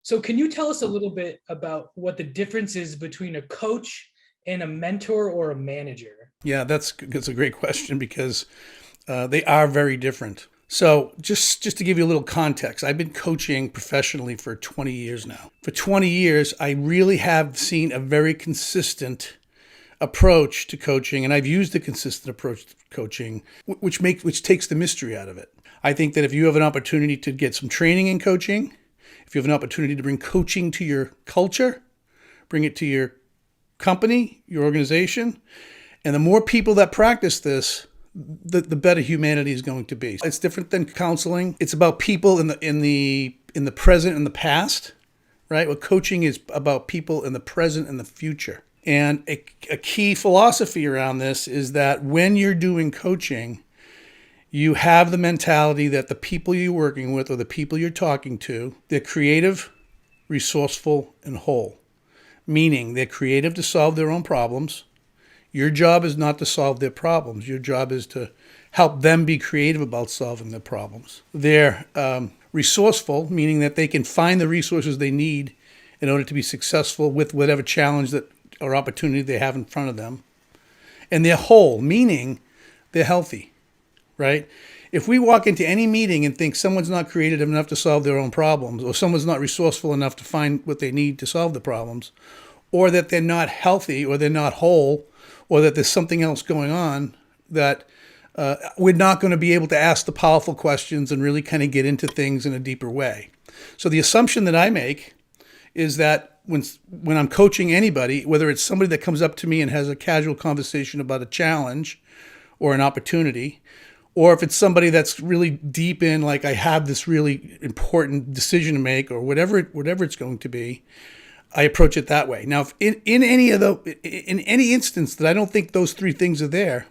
So can you tell us a little bit about what the difference is between a coach and a mentor or a manager? Yeah, that's a great question because they are very different. So just to give you a little context, I've been coaching professionally for 20 years now. For 20 years, I really have seen a very consistent approach to coaching, and I've used a consistent approach to coaching, which takes the mystery out of it. I think that if you have an opportunity to get some training in coaching, if you have an opportunity to bring coaching to your culture, bring it to your company, your organization, and the more people that practice this, the better humanity is going to be. It's different than counseling. It's about people in the present and the past, right? Well, coaching is about people in the present and the future. And a key philosophy around this is that when you're doing coaching, you have the mentality that the people you're working with or the people you're talking to, they're creative, resourceful, and whole. Meaning they're creative to solve their own problems. Your job is not to solve their problems. Your job is to help them be creative about solving their problems. They're resourceful, meaning that they can find the resources they need in order to be successful with whatever challenge that or opportunity they have in front of them. And they're whole, meaning they're healthy, right? If we walk into any meeting and think someone's not creative enough to solve their own problems, or someone's not resourceful enough to find what they need to solve the problems, or that they're not healthy, or they're not whole, or that there's something else going on, that we're not going to be able to ask the powerful questions and really kind of get into things in a deeper way. So the assumption that I make is that when I'm coaching anybody, whether it's somebody that comes up to me and has a casual conversation about a challenge or an opportunity, or if it's somebody that's really deep in, like I have this really important decision to make, or whatever it's going to be, I approach it that way. Now, if in any instance that I don't think those three things are there,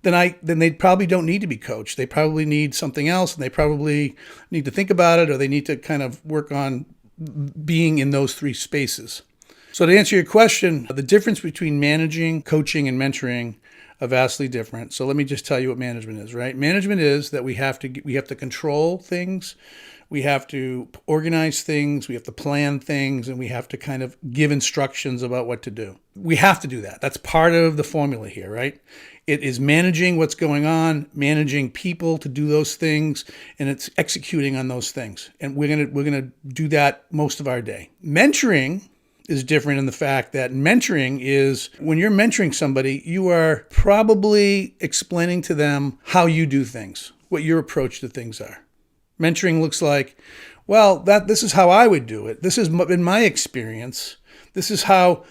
then they probably don't need to be coached. They probably need something else, and they probably need to think about it, or they need to kind of work on being in those three spaces. So to answer your question, the difference between managing, coaching, and mentoring are vastly different. So let me just tell you what management is, right? Management is that we have to control things, we have to organize things, we have to plan things, and we have to kind of give instructions about what to do. We have to do that. That's part of the formula here, right? It is managing what's going on, managing people to do those things, and it's executing on those things. And we're gonna do that most of our day. Mentoring is different in the fact that mentoring is when you're mentoring somebody, you are probably explaining to them how you do things, what your approach to things are. Mentoring looks like, well, this is how I would do it. This has been my experience. This is how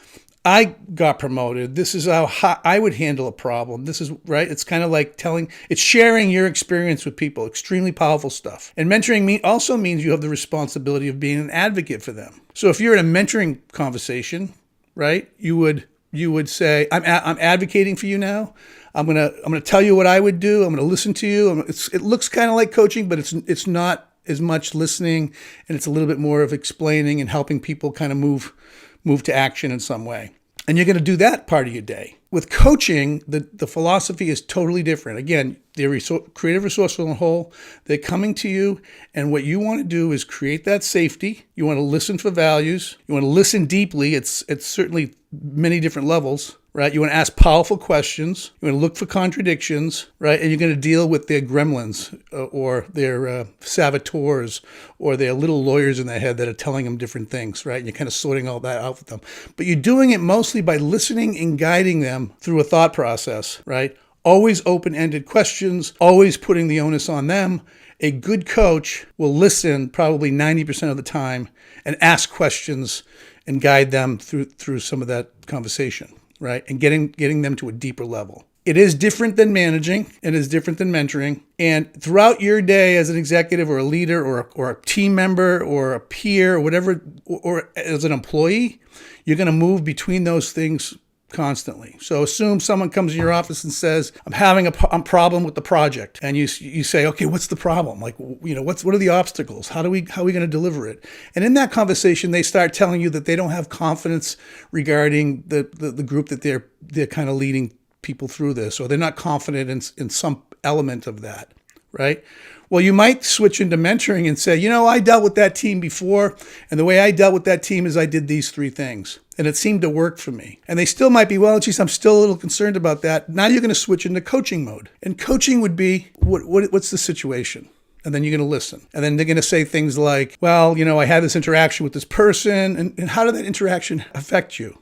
I got promoted. This is how I would handle a problem. This is right. It's kind of like it's sharing your experience with people. Extremely powerful stuff. And mentoring also means you have the responsibility of being an advocate for them. So if you're in a mentoring conversation, right, you would say, I'm advocating for you now. I'm gonna tell you what I would do. I'm gonna listen to you. It looks kind of like coaching, but it's not as much listening, and it's a little bit more of explaining and helping people kind of move to action in some way. And you're going to do that part of your day. With coaching, the philosophy is totally different. Again, they're creative, resourceful, and whole. They're coming to you, and what you want to do is create that safety. You want to listen for values. You want to listen deeply. It's certainly many different levels, right? You want to ask powerful questions. You want to look for contradictions, right? And you're going to deal with their gremlins or their saboteurs or their little lawyers in their head that are telling them different things, right? And you're kind of sorting all that out with them. But you're doing it mostly by listening and guiding them through a thought process, right? Always open-ended questions, always putting the onus on them. A good coach will listen probably 90% of the time and ask questions and guide them through some of that conversation, right? And getting them to a deeper level. It is different than managing. It is different than mentoring. And throughout your day as an executive or a leader or a team member or a peer or whatever, or as an employee, you're going to move between those things constantly. So assume someone comes in your office and says, I'm having a problem with the project. And you say, okay, what's the problem? Like, what are the obstacles? How are we going to deliver it? And in that conversation, they start telling you that they don't have confidence regarding the group that they're kind of leading people through this, or they're not confident in some element of that. right? Well, you might switch into mentoring and say, I dealt with that team before, and the way I dealt with that team is I did these 3 things, and it seemed to work for me. And they still might be, well, geez, I'm still a little concerned about that. Now you're going to switch into coaching mode. And coaching would be, what's the situation? And then you're going to listen. And then they're going to say things like, well, I had this interaction with this person, and how did that interaction affect you,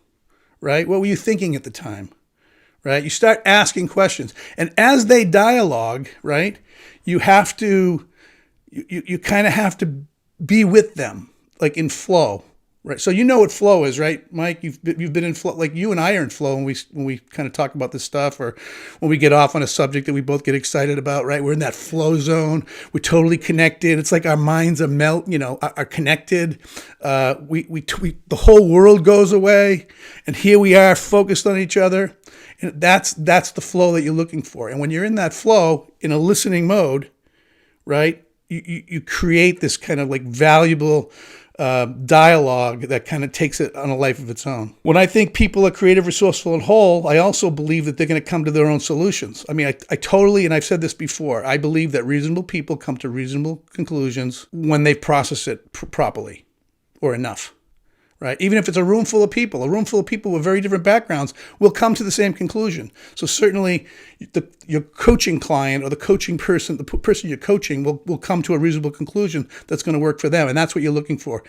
right? What were you thinking at the time, right? You start asking questions. And as they dialogue, right, you have to, you kind of have to be with them, like in flow, right? So you know what flow is, right, Mike? You've been in flow, like you and I are in flow when we kind of talk about this stuff, or when we get off on a subject that we both get excited about, right? We're in that flow zone. We're totally connected. It's like our minds are connected. The whole world goes away, and here we are focused on each other. And that's the flow that you're looking for. And when you're in that flow, in a listening mode, right, you create this kind of like valuable dialogue that kind of takes it on a life of its own. When I think people are creative, resourceful, and whole, I also believe that they're going to come to their own solutions. I mean, I totally, and I've said this before, I believe that reasonable people come to reasonable conclusions when they process it properly or enough. Right? Even if it's a room full of people with very different backgrounds will come to the same conclusion. So certainly your coaching client or the coaching person, the person you're coaching will come to a reasonable conclusion that's going to work for them. And that's what you're looking for.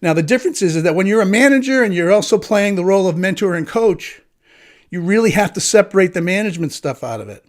Now, the difference is that when you're a manager and you're also playing the role of mentor and coach, you really have to separate the management stuff out of it.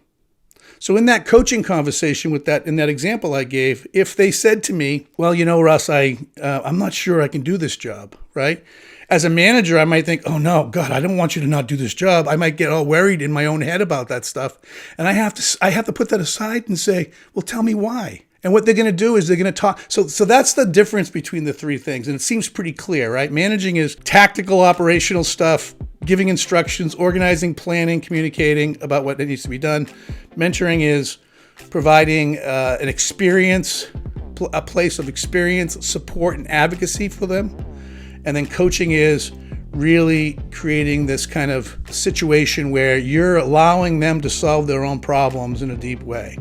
So in that coaching conversation in that example I gave, if they said to me, well, Russ, I'm not sure I can do this job, right? As a manager, I might think, oh no, God, I don't want you to not do this job. I might get all worried in my own head about that stuff. And I have to put that aside and say, well, tell me why. And what they're going to do is they're going to talk. So that's the difference between the 3 things. And it seems pretty clear, right? Managing is tactical, operational stuff, giving instructions, organizing, planning, communicating about what needs to be done. Mentoring is providing an experience, a place of experience, support, and advocacy for them. And then coaching is really creating this kind of situation where you're allowing them to solve their own problems in a deep way.